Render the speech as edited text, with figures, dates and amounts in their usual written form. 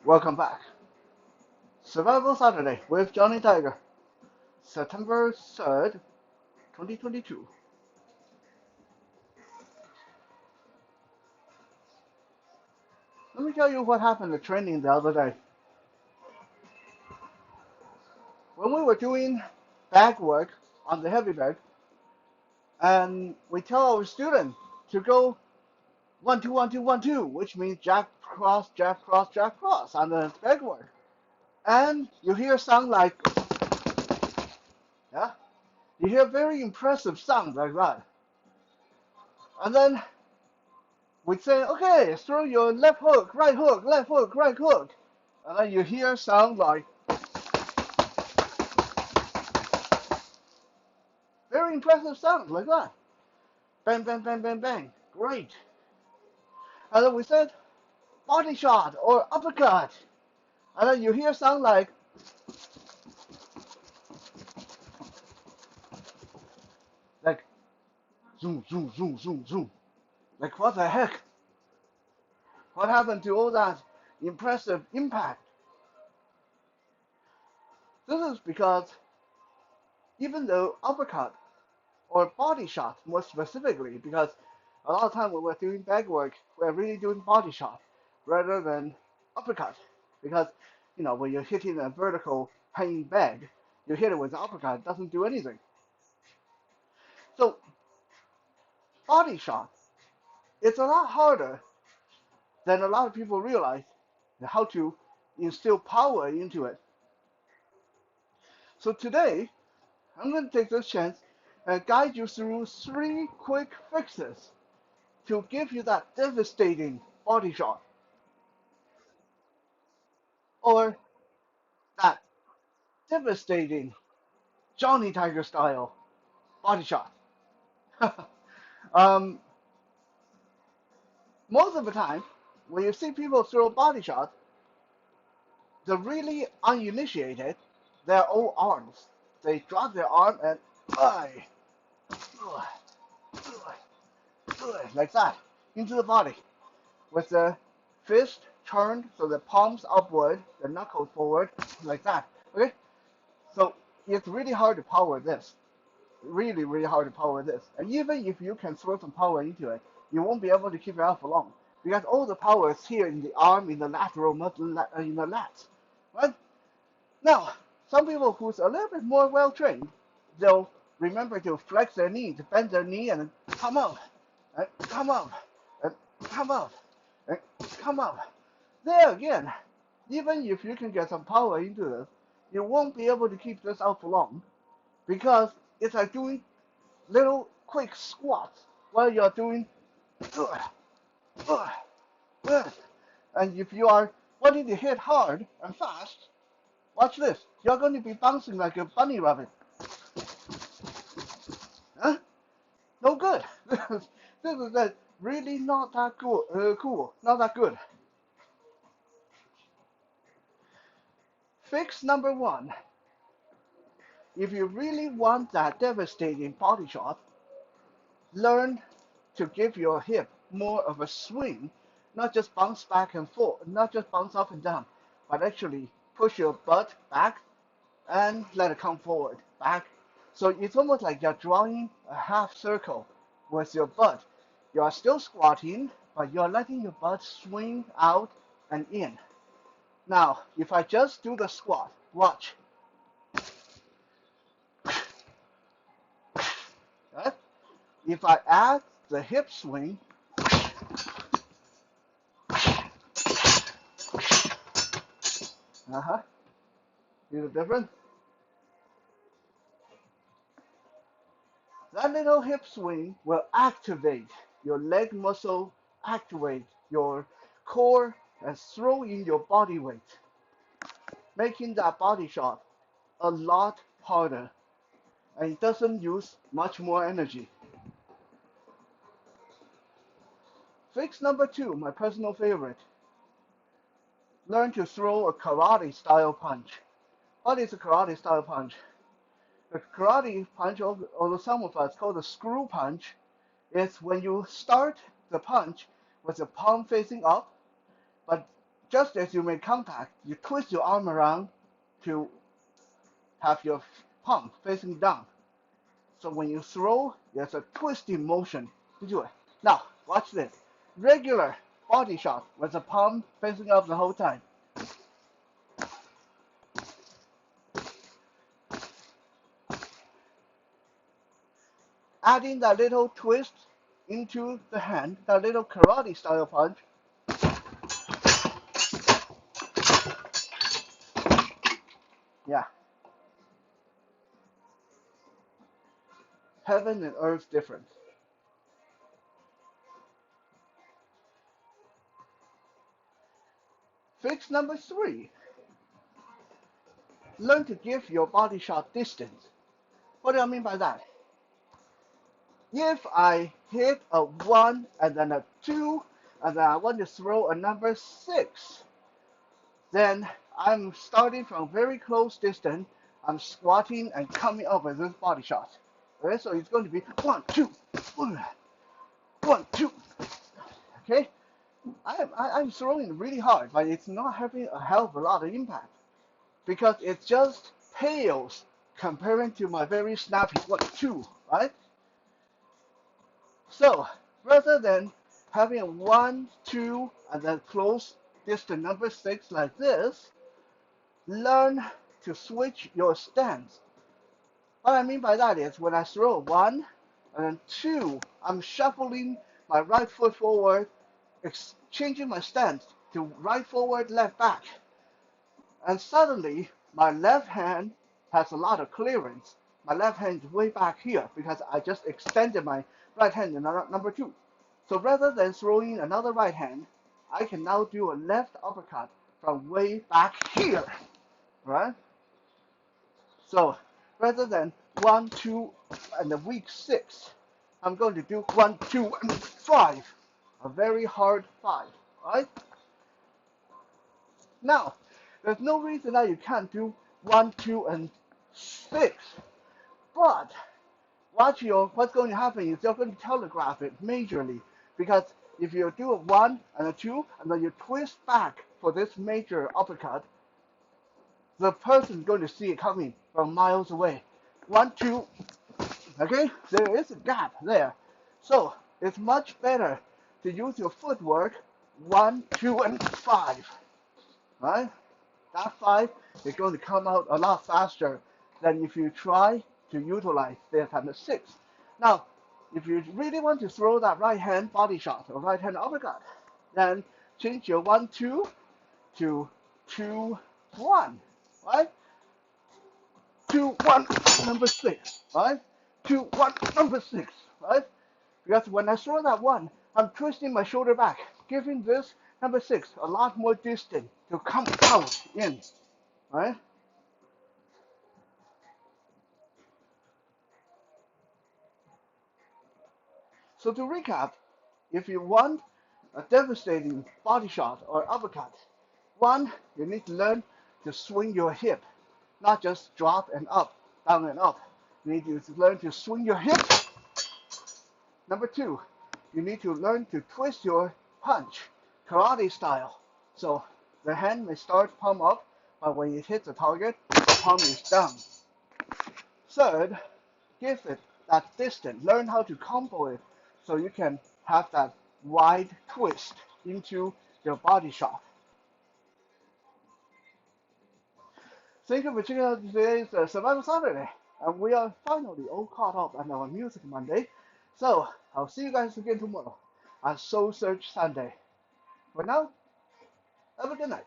Welcome back. Survival Saturday with Johnny Tiger, September 3rd, 2022. Let me tell you what happened at training the other day. When we were doing bag work on the heavy bag, and we tell our student to go 1 2 1 2 1 2, which means jack cross, jack cross, jack cross on the bag work. And you hear sound like, yeah, you hear very impressive sound like that. And then we say, okay, throw your left hook, right hook, left hook, right hook. And then you hear sound like very impressive sound like that. Bang, bang, bang, bang, bang. Great. And then we said body shot or uppercut. And then you hear sound like zoom, zoom, zoom, zoom, zoom. Like what the heck? What happened to all that impressive impact? This is because even though uppercut or body shot more specifically, because a lot of time when we're doing bag work, we're really doing body shot rather than uppercut. Because, when you're hitting a vertical hanging bag, you hit it with an uppercut, it doesn't do anything. So, body shot, it's a lot harder than a lot of people realize how to instill power into it. So today, I'm going to take this chance and guide you through 3 quick fixes to give you that devastating body shot or that devastating Johnny Tiger style body shot. um, most of the time, when you see people throw body shots, the really uninitiated, they're all arms. They drop their arm and like that into the body with the fist turned so the palms upward, the knuckles forward, like that. Okay, so it's really hard to power this. Really, really hard to power this. And even if you can throw some power into it, you won't be able to keep it out for long because all the power is here in the arm, in the lateral muscle, in the lats. Right? Now, some people who's a little bit more well trained, they'll remember to flex their knee, to bend their knee, and come up, and come up, and come up, and come up. There again, even if you can get some power into this, you won't be able to keep this out for long because it's like doing little quick squats while you're doing and if you are wanting to hit hard and fast, watch this. You're going to be bouncing like a bunny rabbit. Huh? No good. This is really not that cool. Cool. Not that good. Fix number 1. If you really want that devastating body shot, learn to give your hip more of a swing, not just bounce back and forth, not just bounce up and down, but actually push your butt back and let it come forward, back. So it's almost like you're drawing a half circle with your butt. You are still squatting, but you're letting your butt swing out and in. Now, if I just do the squat, watch. Right? If I add the hip swing, see the difference? That little hip swing will activate your leg muscle, activate your core, and throw in your body weight, making that body shot a lot harder, and it doesn't use much more energy. Fix number 2, my personal favorite. Learn to throw a karate style punch. What is a karate style punch? The karate punch, although some of us call it a screw punch, is when you start the punch with the palm facing up, but just as you make contact, you twist your arm around to have your palm facing down. So when you throw, there's a twisting motion to do it. Now, watch this. Regular body shot with the palm facing up the whole time. Adding that little twist into the hand, that little karate style punch. Yeah. Heaven and earth difference. Fix number 3. Learn to give your body shot distance. What do I mean by that? If I hit a 1 and then a 2, and then I want to throw a number 6, then I'm starting from very close distance. I'm squatting and coming up with this body shot. Okay, so it's going to be 1, 2, 1, 1, 2. Okay, I'm throwing really hard, but it's not having a hell of a lot of impact because it just pales comparing to my very snappy 1, 2, right? So rather than having a 1, 2, and then close distance number 6 like this, learn to switch your stance. What I mean by that is when I throw 1 and then 2, I'm shuffling my right foot forward, changing my stance to right forward, left back. And suddenly, my left hand has a lot of clearance. My left hand is way back here because I just extended my right hand in number 2. So rather than throwing another right hand, I can now do a left uppercut from way back here, right? So rather than 1, 2, and a weak 6, I'm going to do 1, 2, and 5. A very hard 5, right? Now, there's no reason that you can't do 1, 2, and 6. But what's going to happen is you're going to telegraph it majorly. Because if you do a 1 and a 2, and then you twist back for this major uppercut, the person is going to see it coming from miles away. 1, 2, okay? There is a gap there. So it's much better to use your footwork 1, 2, and 5. Right? That 5 is going to come out a lot faster than if you try to utilize this kind of 6. Now, if you really want to throw that right hand body shot or right hand uppercut, then change your 1, 2 to 2, 1, right? 2, 1, number 6, right? 2, 1, number 6, right? Because when I throw that 1, I'm twisting my shoulder back, giving this number 6 a lot more distance to come out in, right? So to recap, if you want a devastating body shot or uppercut, 1, you need to learn to swing your hip, not just drop and up, down and up. You need to learn to swing your hip. Number 2, you need to learn to twist your punch, karate style. So the hand may start palm up, but when it hits the target, the palm is down. Third, give it that distance. Learn how to combo it so you can have that wide twist into your body shot. Thank you for checking out today's Survival Saturday. And we are finally all caught up on our Music Monday. So I'll see you guys again tomorrow on Soul Search Sunday. For now, have a good night.